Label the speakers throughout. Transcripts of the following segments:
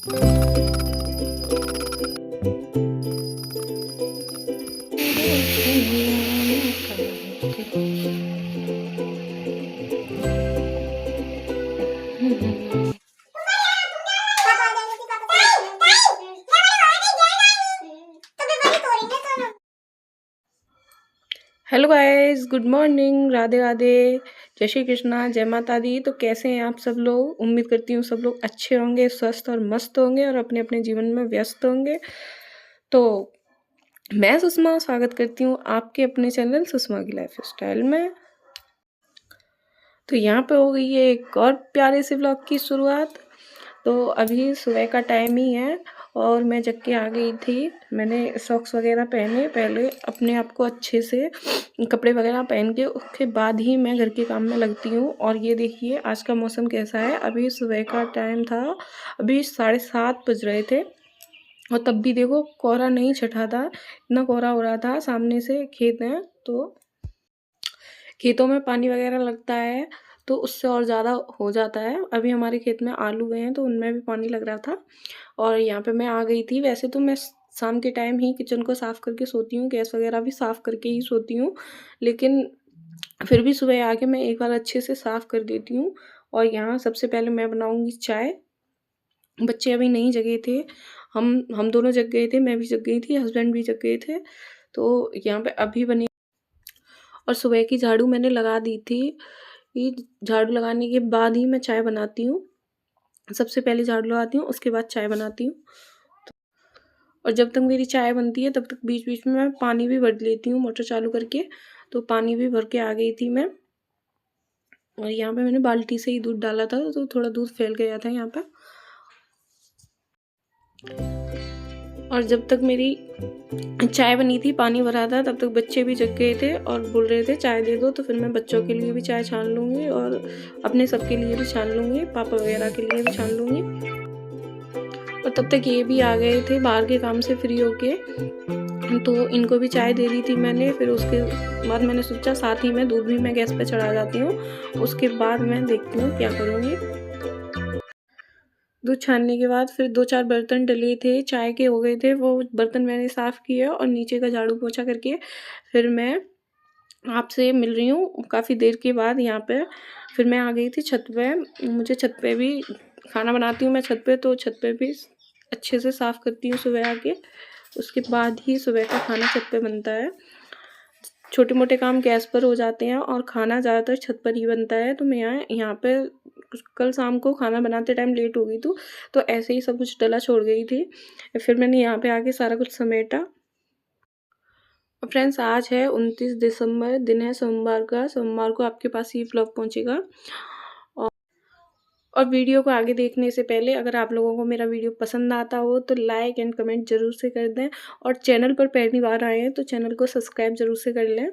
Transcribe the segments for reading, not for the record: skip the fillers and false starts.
Speaker 1: Hello guys, good morning, Radhe Radhe, जय श्री कृष्णा, जय माता दी। तो कैसे हैं आप सब लोग? उम्मीद करती हूँ सब लोग अच्छे होंगे, स्वस्थ और मस्त होंगे और अपने अपने जीवन में व्यस्त होंगे। तो मैं सुषमा स्वागत करती हूँ आपके अपने चैनल सुषमा की लाइफ स्टाइल में। तो यहाँ पे हो गई है एक और प्यारे से व्लॉग की शुरुआत। तो अभी सुबह का टाइम ही है और मैं जग के आ गई थी। मैंने सॉक्स वगैरह पहने, पहले अपने आप को अच्छे से कपड़े वगैरह पहन के उसके बाद ही मैं घर के काम में लगती हूँ। और ये देखिए आज का मौसम कैसा है। अभी सुबह का टाइम था, अभी 7:30 बज रहे थे और तब भी देखो कोहरा नहीं छटा था, इतना कोहरा हो रहा था। सामने से खेत हैं तो खेतों में पानी वगैरह लगता है तो उससे और ज़्यादा हो जाता है। अभी हमारे खेत में आलू गए हैं तो उनमें भी पानी लग रहा था और यहाँ पे मैं आ गई थी। वैसे तो मैं शाम के टाइम ही किचन को साफ़ करके सोती हूँ, गैस वगैरह भी साफ़ करके ही सोती हूँ, लेकिन फिर भी सुबह आके मैं एक बार अच्छे से साफ़ कर देती हूँ। और यहाँ सबसे पहले मैं बनाऊँगी चाय। बच्चे अभी नहीं जगे थे, हम दोनों जग गए थे, मैं भी जग गई थी, हस्बैंड भी जग गए थे। तो यहाँ पे अभी बनी और सुबह की झाड़ू मैंने लगा दी थी। ये झाड़ू लगाने के बाद ही मैं चाय बनाती हूँ। सबसे पहले झाड़ू लगाती हूँ, उसके बाद चाय बनाती हूँ। और जब तक मेरी चाय बनती है तब तक बीच बीच में मैं पानी भी भर लेती हूँ मोटर चालू करके। तो पानी भी भर के आ गई थी मैं। और यहाँ पे मैंने बाल्टी से ही दूध डाला था तो थोड़ा दूध फैल गया था यहाँ पे। और जब तक मेरी चाय बनी थी, पानी भरा था, तब तक बच्चे भी जग गए थे और बोल रहे थे चाय दे दो। तो फिर मैं बच्चों के लिए भी चाय छान लूँगी और अपने सबके लिए भी छान लूँगी, पापा वगैरह के लिए भी छान लूँगी। और तब तक ये भी आ गए थे बाहर के काम से फ्री होके, तो इनको भी चाय दे दी थी मैंने। फिर उसके बाद मैंने सोचा साथ ही में दूध भी मैं गैस पे चढ़ा जाती हूँ, उसके बाद मैं देखती हूँ क्या करूँगी। दूध छानने के बाद फिर 2-4 बर्तन डले थे, चाय के हो गए थे, वो बर्तन मैंने साफ़ किए और नीचे का झाड़ू पोछा करके फिर मैं आपसे मिल रही हूँ काफ़ी देर के बाद। यहाँ पे फिर मैं आ गई थी छत पे। मुझे छत पे भी खाना बनाती हूँ मैं छत पे, तो छत पे भी अच्छे से साफ़ करती हूँ सुबह आके, उसके बाद ही सुबह का खाना छत पे बनता है। छोटे मोटे काम गैस पर हो जाते हैं और खाना ज़्यादातर छत पर ही बनता है। तो मैं यहाँ पे कल शाम को खाना बनाते टाइम लेट हो गई तो ऐसे ही सब कुछ डला छोड़ गई थी। फिर मैंने यहाँ पे आके सारा कुछ समेटा। फ्रेंड्स आज है 29 दिसंबर, दिन है सोमवार का। सोमवार को आपके पास ये व्लॉग पहुँचेगा। और वीडियो को आगे देखने से पहले अगर आप लोगों को मेरा वीडियो पसंद आता हो तो लाइक एंड कमेंट ज़रूर से कर दें। और चैनल पर पहली बार आए हैं तो चैनल को सब्सक्राइब ज़रूर से कर लें।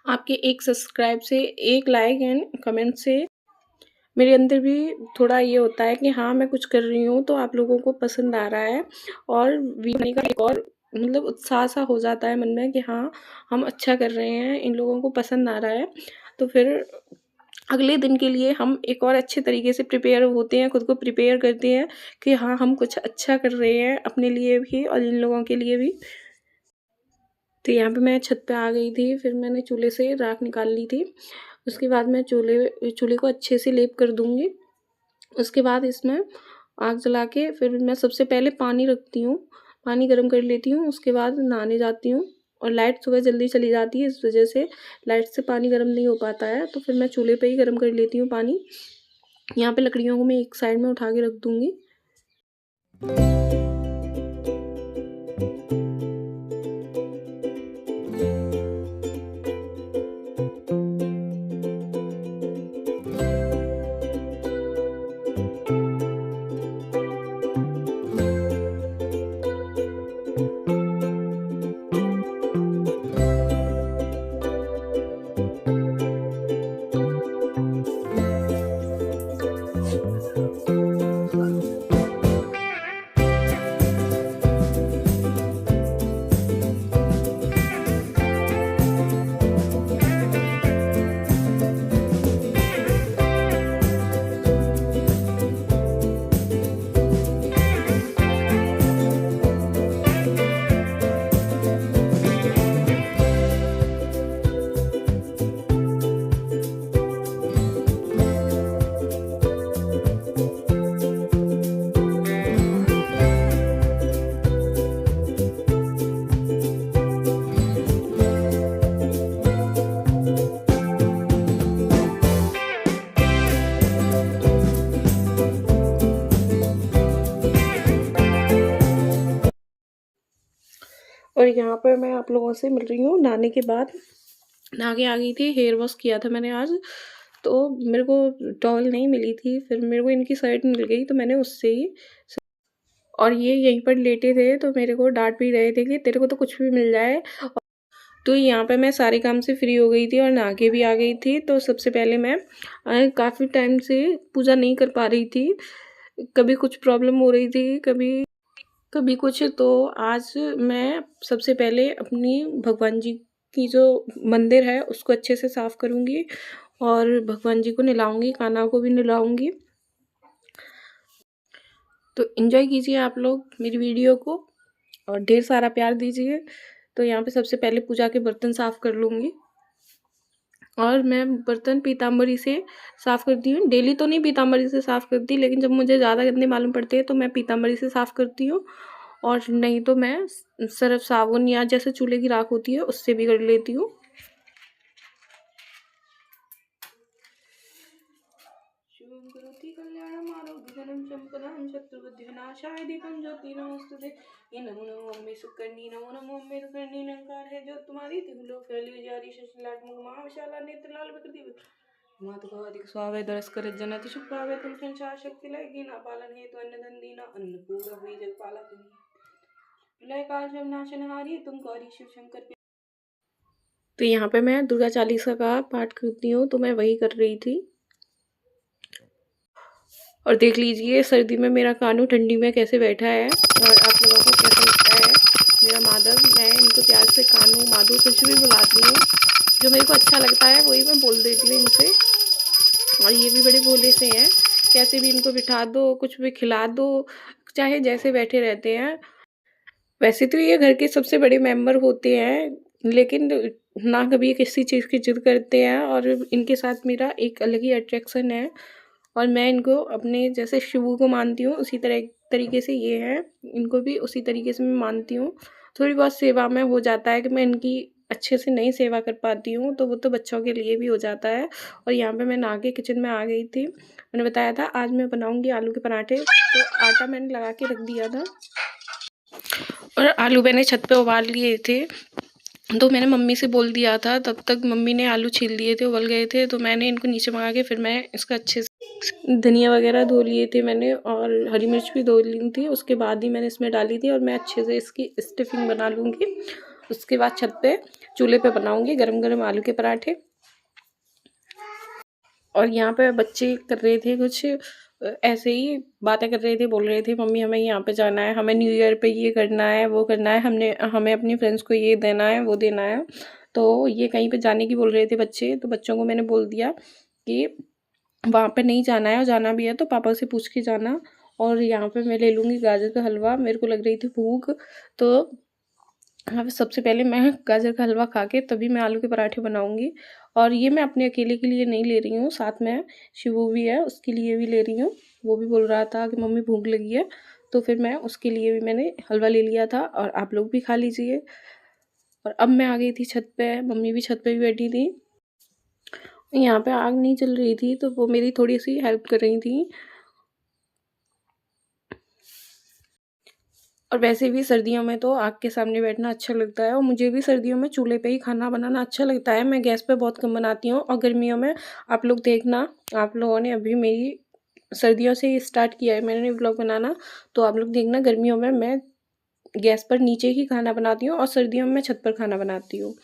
Speaker 1: आपके एक सब्सक्राइब से, एक लाइक एंड कमेंट से मेरे अंदर भी थोड़ा ये होता है कि हाँ मैं कुछ कर रही हूँ तो आप लोगों को पसंद आ रहा है, और वीडियो का एक और मतलब उत्साह सा हो जाता है मन में कि हाँ हम अच्छा कर रहे हैं, इन लोगों को पसंद आ रहा है। तो फिर अगले दिन के लिए हम एक और अच्छे तरीके से प्रिपेयर होते हैं, खुद को प्रिपेयर करते हैं कि हाँ हम कुछ अच्छा कर रहे हैं अपने लिए भी और इन लोगों के लिए भी। तो यहाँ पे मैं छत पे आ गई थी, फिर मैंने चूल्हे से राख निकाल ली थी। उसके बाद मैं चूल्हे को अच्छे से लेप कर दूँगी। उसके बाद इसमें आग जला के फिर मैं सबसे पहले पानी रखती हूँ, पानी गर्म कर लेती हूँ, उसके बाद नहाने जाती हूँ। और लाइट सुबह जल्दी चली जाती है, इस वजह से लाइट से पानी गर्म नहीं हो पाता है, तो फिर मैं चूल्हे पे ही गर्म कर लेती हूँ पानी। यहाँ पे लकड़ियों को मैं एक साइड में उठा के रख दूँगी। और यहाँ पर मैं आप लोगों से मिल रही हूँ नहाने के बाद। नहा के आ गई थी, हेयर वॉश किया था मैंने आज, तो मेरे को टॉवल नहीं मिली थी, फिर मेरे को इनकी शर्ट मिल गई तो मैंने उससे ही। और ये यहीं पर लेटे थे तो मेरे को डांट भी रहे थे कि तेरे को तो कुछ भी मिल जाए। तो यहाँ पे मैं सारे काम से फ्री हो गई थी और नहा के भी आ गई थी। तो सबसे पहले मैं काफ़ी टाइम से पूजा नहीं कर पा रही थी, कभी कुछ प्रॉब्लम हो रही थी, कभी कभी कुछ। तो आज मैं सबसे पहले अपनी भगवान जी की जो मंदिर है उसको अच्छे से साफ़ करूँगी और भगवान जी को नहलाऊँगी, कान्हा को भी नहलाऊँगी। तो एंजॉय कीजिए आप लोग मेरी वीडियो को और ढेर सारा प्यार दीजिए। तो यहाँ पे सबसे पहले पूजा के बर्तन साफ़ कर लूँगी और मैं बर्तन पीताम्बरी से साफ़ करती हूँ। डेली तो नहीं पीताम्बरी से साफ़ करती, लेकिन जब मुझे ज़्यादा गंदे मालूम पड़ते हैं तो मैं पीताम्बरी से साफ़ करती हूँ, और नहीं तो मैं सर्फ साबुन या जैसे चूल्हे की राख होती है उससे भी कर लेती हूँ। शुभं करोति कल्याणं आरोग्यधनं सम्पदां शत्रुबुद्धिविनाशाय दीपं ज्योति नमोस्तुते। ये नमो नमो अम्बे सुकर्णी, नमो नमो अम्बे सुकर्णी, नंकार है जो तुम्हारी तिहुलो फैली जारी शशिलाट मुख विशाला नेत्र लाल विकृति मातु को अधिक स्वावे दरस कर जनति शुक्रावे तुम संसार शक्ति लगी ना पालन हेतु अन्न धन दीना अन्नपूर्णा हुई जगपाला तुम्हें लय काल जब नाशन हारी तुम गौरी शिव शंकर। तो यहाँ पे मैं दुर्गा चालीसा का पाठ करती हूँ, तो मैं वही कर रही थी। और देख लीजिए सर्दी में मेरा कानू ठंडी में कैसे बैठा है, और आप लोगों को कैसा लगता है मेरा माधव। मैं इनको प्यार से कानू माधव कुछ भी बुलाती हूँ, जो मेरे को अच्छा लगता है वही मैं बोल देती हूँ इनसे। और ये भी बड़े भोले से हैं, कैसे भी इनको बिठा दो, कुछ भी खिला दो, चाहे जैसे बैठे रहते हैं। वैसे तो ये घर के सबसे बड़े मेंबर होते हैं, लेकिन ना कभी किसी चीज़ की जिद करते हैं, और इनके साथ मेरा एक अलग ही अट्रैक्शन है। और मैं इनको अपने जैसे शिवू को मानती हूँ उसी तरीके से ये हैं, इनको भी उसी तरीके से मैं मानती हूँ। थोड़ी बहुत सेवा में हो जाता है कि मैं इनकी अच्छे से नहीं सेवा कर पाती हूँ, तो वो तो बच्चों के लिए भी हो जाता है। और यहाँ पे मैं नहा के किचन में आ गई थी। मैंने बताया था आज मैं बनाऊँगी आलू के पराठे, तो आटा मैंने लगा के रख दिया था और आलू मैंने छत पे उबाल लिए थे। तो मैंने मम्मी से बोल दिया था, तब तक मम्मी ने आलू छील लिए थे, उबल गए थे, तो मैंने इनको नीचे मंगा के फिर मैं इसका अच्छे से धनिया वगैरह धो लिए थे मैंने, और हरी मिर्च भी धो ली थी, उसके बाद ही मैंने इसमें डाली थी। और मैं अच्छे से इसकी स्टफिंग बना लूँगी। उसके बाद छत पे चूल्हे पे बनाऊँगी गरम गरम आलू के पराठे। और यहाँ पे बच्चे कर रहे थे कुछ ऐसे ही बातें कर रहे थे, बोल रहे थे मम्मी हमें यहाँ पे जाना है, हमें न्यू ईयर पे ये करना है, वो करना है, हमें अपनी फ्रेंड्स को ये देना है, वो देना है। तो ये कहीं पे जाने की बोल रहे थे बच्चे, तो बच्चों को मैंने बोल दिया कि वहाँ पे नहीं जाना है, और जाना भी है तो पापा से पूछ के जाना। और यहाँ पे मैं ले लूँगी गाजर का हलवा, मेरे को लग रही थी भूख, तो हाँ, सबसे पहले मैं गाजर का हलवा खा के तभी मैं आलू के पराठे बनाऊँगी। और ये मैं अपने अकेले के लिए नहीं ले रही हूँ, साथ में शिवू भी है उसके लिए भी ले रही हूँ। वो भी बोल रहा था कि मम्मी भूख लगी है, तो फिर मैं उसके लिए भी मैंने हलवा ले लिया था, और आप लोग भी खा लीजिए। और अब मैं आ गई थी छत पे, मम्मी भी छत पे भी बैठी थी। यहाँ पे आग नहीं चल रही थी तो वो मेरी थोड़ी सी हेल्प कर रही थी। और वैसे भी सर्दियों में तो आग के सामने बैठना अच्छा लगता है, और मुझे भी सर्दियों में चूल्हे पे ही खाना बनाना अच्छा लगता है। मैं गैस पे बहुत कम बनाती हूँ। और गर्मियों में आप लोग देखना, आप लोगों ने अभी मेरी सर्दियों से ही स्टार्ट किया है मैंने व्लॉग बनाना, तो आप लोग देखना गर्मियों में मैं गैस पर नीचे ही खाना बनाती हूँ और सर्दियों में मैं छत पर खाना बनाती हूँ।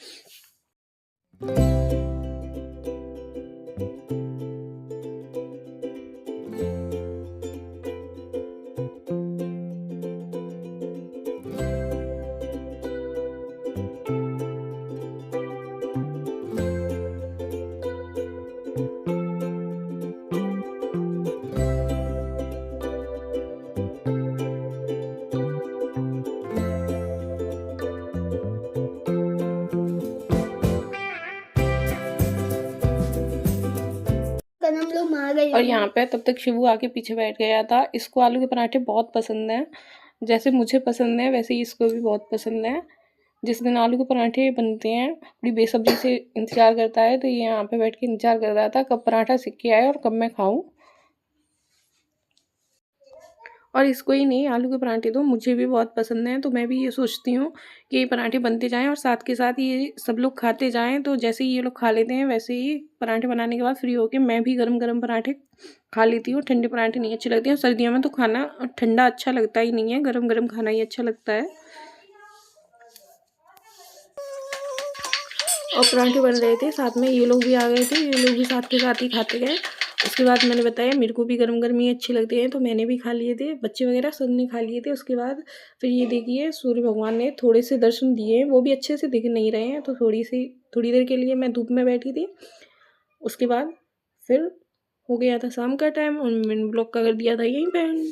Speaker 1: हम लोग मार गए। और यहाँ पे तब तक शिवू आके पीछे बैठ गया था। इसको आलू के पराठे बहुत पसंद हैं, जैसे मुझे पसंद है वैसे ही इसको भी बहुत पसंद है। जिस दिन आलू के पराठे बनते हैं बड़ी बेसब्री से इंतजार करता है, तो ये यहाँ पे बैठ के इंतजार कर रहा था कब पराठा सीख के आए और कब मैं खाऊं। और इसको ही नहीं, आलू के पराठे तो मुझे भी बहुत पसंद हैं, तो मैं भी ये सोचती हूँ कि ये पराठे बनते जाएँ और साथ के साथ ये सब लोग खाते जाएँ। तो जैसे ही ये लोग खा लेते हैं वैसे ही पराठे बनाने के बाद फ्री होके मैं भी गरम-गरम पराठे खा लेती हूँ। ठंडे पराठे नहीं अच्छे लगते हैं। सर्दियों में तो खाना ठंडा अच्छा लगता ही नहीं है, गरम-गरम खाना ही अच्छा लगता है। और पराठे बन रहे थे, साथ में ये लोग भी आ गए थे, ये लोग भी साथ के साथ ही खाते गए। उसके बाद मैंने बताया मेरे को भी गरम-गरम ही अच्छे लगते हैं, तो मैंने भी खा लिए थे, बच्चे वगैरह सबने खा लिए थे। उसके बाद फिर ये देखिए सूर्य भगवान ने थोड़े से दर्शन दिए, वो भी अच्छे से दिख नहीं रहे हैं, तो थोड़ी देर के लिए मैं धूप में बैठी थी। उसके बाद फिर हो गया था शाम का टाइम और मैंने ब्लॉग का कर दिया था यहीं पे एंड।